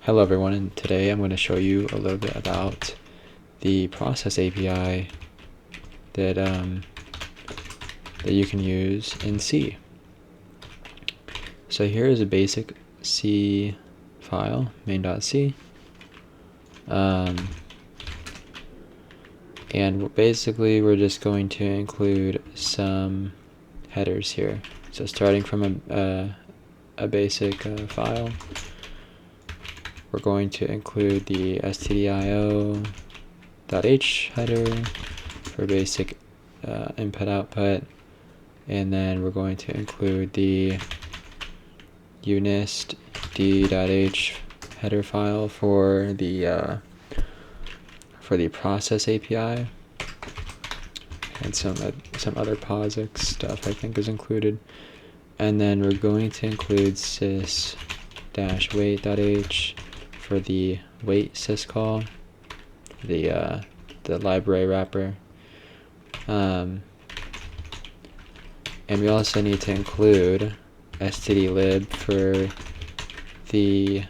Hello everyone, and today I'm going to show you a little bit about the process API that you can use in C. So here is a basic C file, main.c, and basically we're just going to include some headers here. So starting from a basic file, we're going to include the stdio.h header for basic input-output, and then we're going to include the unist.d.h header file for the process API, and some other POSIX stuff I think is included. And then we're going to include sys-wait.h for the wait syscall, the library wrapper, and we also need to include stdlib for the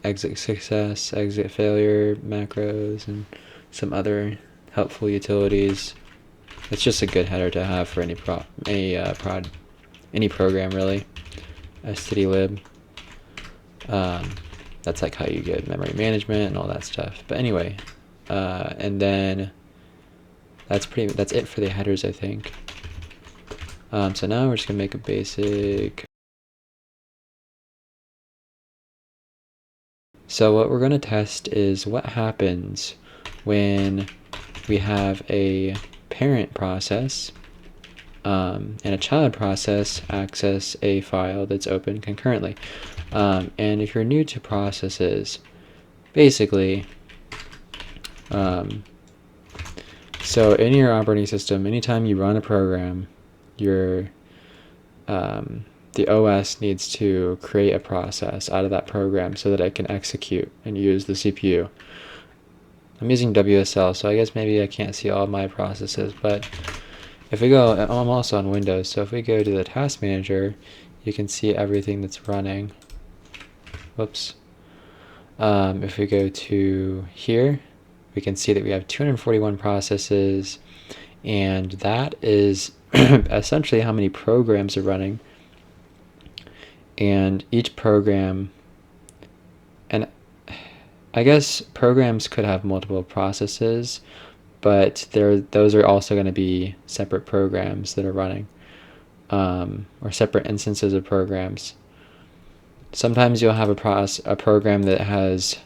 exit success, exit failure macros, and some other helpful utilities. It's just a good header to have for any program really. stdlib. That's like how you get memory management and all that stuff. But anyway, and then that's it for the headers, I think. So now we're just gonna make a basic. So what we're gonna test is what happens when we have a parent process and a child process access a file that's open concurrently. And if you're new to processes, basically, so in your operating system, anytime you run a program, the OS needs to create a process out of that program so that it can execute and use the CPU. I'm using WSL, so I guess maybe I can't see all of my processes, but if we go, I'm also on Windows, so if we go to the task manager, you can see everything that's running. Whoops. If we go to here, we can see that we have 241 processes, and that is essentially how many programs are running. And each program, and I guess programs could have multiple processes, but those are also going to be separate programs that are running, or separate instances of programs. Sometimes you'll have a program that has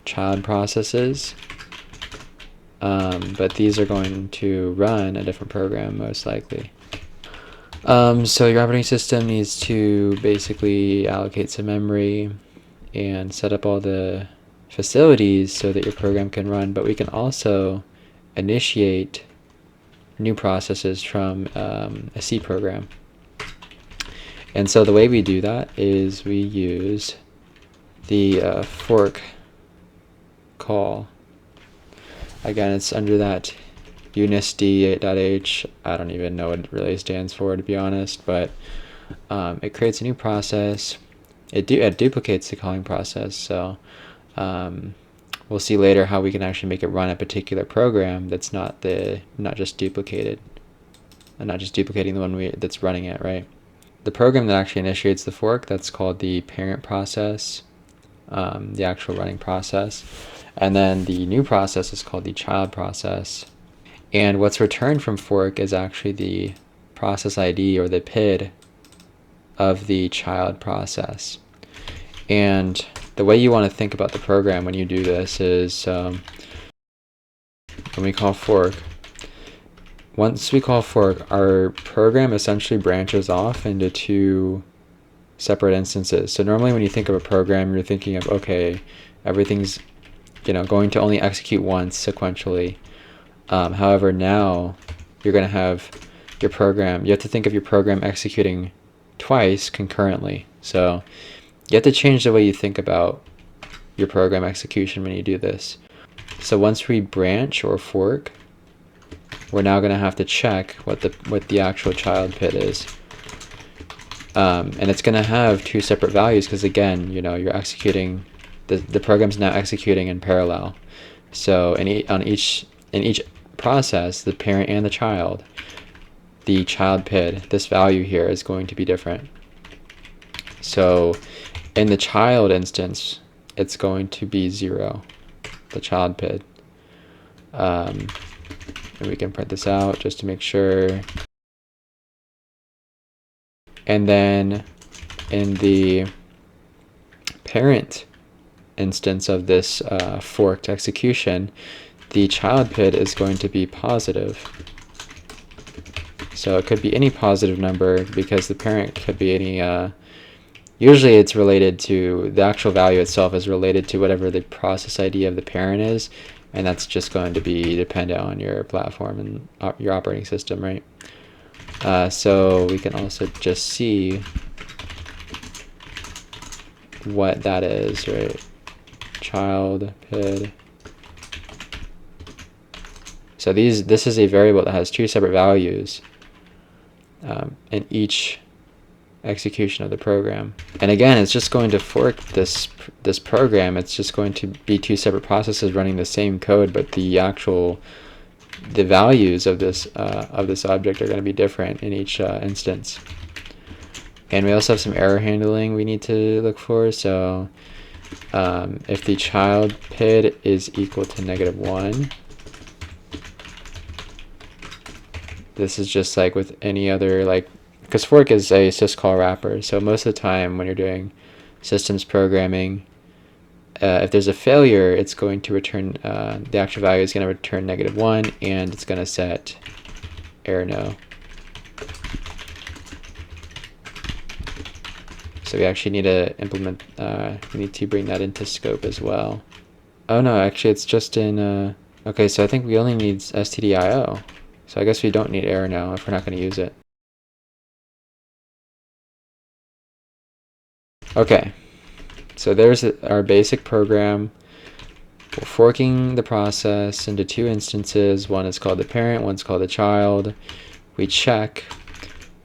child processes, but these are going to run a different program most likely. So your operating system needs to basically allocate some memory and set up all the facilities so that your program can run, but we can also initiate new processes from a C program. And so the way we do that is we use the fork call. Again, it's under that unist.d.h. I don't even know what it really stands for, to be honest, but it creates a new process. It duplicates the calling process, so we'll see later how we can actually make it run a particular program that's not just duplicated, and not just duplicating the one that's running it, right? The program that actually initiates the fork, that's called the parent process, the actual running process. And then the new process is called the child process. And what's returned from fork is actually the process ID, or the PID, of the child process. And the way you want to think about the program when you do this is when we call fork, once we call fork, our program essentially branches off into two separate instances. So normally when you think of a program, you're thinking of, okay, everything's going to only execute once sequentially. However, now you're going to have your program, you have to think of your program executing twice concurrently. So you have to change the way you think about your program execution when you do this. So once we branch or fork, we're now going to have to check what the actual child PID is. And it's going to have two separate values because, again, you're executing, the program's now executing in parallel. So in each process, the parent and the child PID, this value here is going to be different. So in the child instance, it's going to be 0, the child PID. And we can print this out just to make sure. And then in the parent instance of this forked execution, the child PID is going to be positive. So it could be any positive number because the parent could be any, usually it's related to, the actual value itself is related to whatever the process ID of the parent is, and that's just going to be dependent on your platform and your operating system, right? So we can also just see what that is, right? Child PID. So this is a variable that has two separate values in each execution of the program. And again, it's just going to fork this program. It's just going to be two separate processes running the same code, but the values of this object are going to be different in each instance. And we also have some error handling we need to look for. So if the child PID is equal to -1, this is just like with any other, like, because fork is a syscall wrapper, so most of the time when you're doing systems programming, if there's a failure, it's going to return, the actual value is going to return -1, and it's going to set error no. So we actually need to implement, we need to bring that into scope as well. Oh no, actually it's just in, okay, so I think we only need stdio. So I guess we don't need error now if we're not going to use it. Okay, so there's our basic program. We're forking the process into two instances. One is called the parent, one's called the child. We check.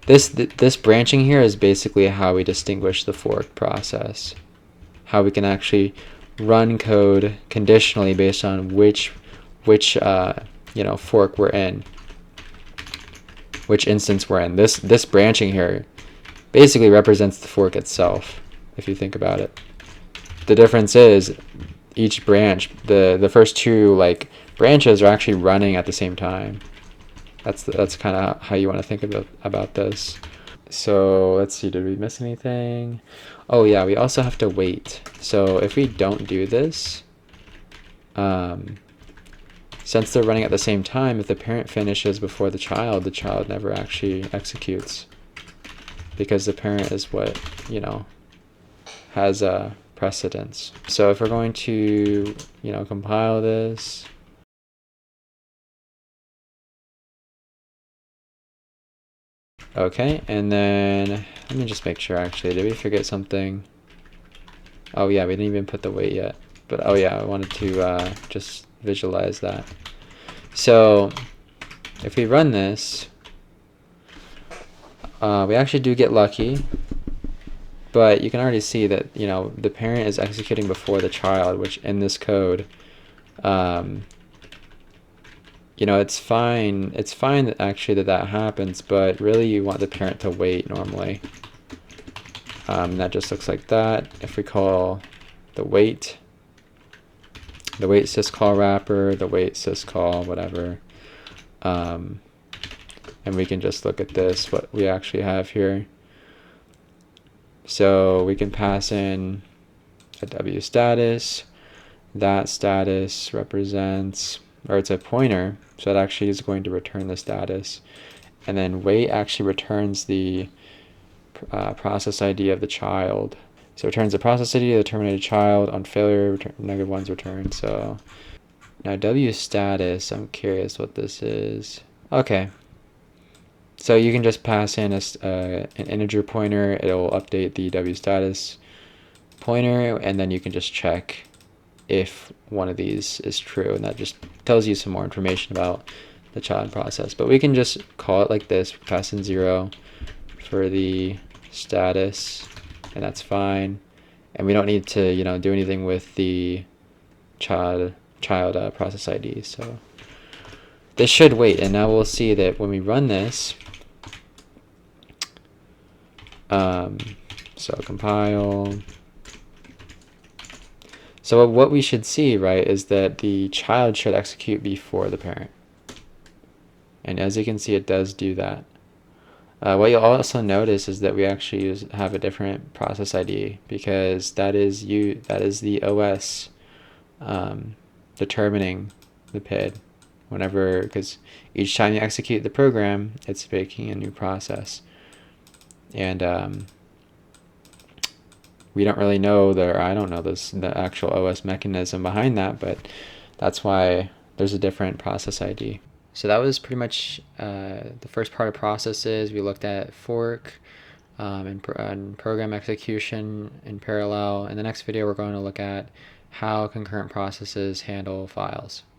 This branching here is basically how we distinguish the fork process. How we can actually run code conditionally based on which fork we're in, which instance we're in. This branching here basically represents the fork itself, if you think about it. The difference is each branch, the first two branches are actually running at the same time. That's kind of how you want to think about this. So let's see, did we miss anything? Oh yeah, we also have to wait. So if we don't do this, since they're running at the same time, if the parent finishes before the child never actually executes, because the parent is what, has a precedence. So if we're going to, compile this, okay, and then let me just make sure, actually, did we forget something? Oh yeah, we didn't even put the wait yet, but oh yeah, I wanted to just visualize that. So if we run this, we actually do get lucky, but you can already see that the parent is executing before the child, which in this code, it's fine that actually that happens, but really you want the parent to wait normally. That just looks like that. If we call the wait syscall wrapper, the wait syscall, whatever, and we can just look at this, what we actually have here. So we can pass in a W status. That status represents, or it's a pointer, so it actually is going to return the status. And then wait actually returns the process ID of the child. So it returns the process ID of the terminated child. On failure, -1's returned. So now W status, I'm curious what this is. Okay. So you can just pass in an integer pointer. It'll update the W status pointer, and then you can just check if one of these is true, and that just tells you some more information about the child process. But we can just call it like this, pass in 0 for the status, and that's fine. And we don't need to, do anything with the child process ID. So this should wait, and now we'll see that when we run this, so compile. So what we should see, right, is that the child should execute before the parent. And as you can see, it does do that. What you'll also notice is that we actually have a different process ID, because that is the OS determining the PID whenever, because each time you execute the program, it's making a new process. And we don't really know I don't know the actual OS mechanism behind that, but that's why there's a different process ID. So that was pretty much the first part of processes. We looked at fork and program execution in parallel. In the next video, we're going to look at how concurrent processes handle files.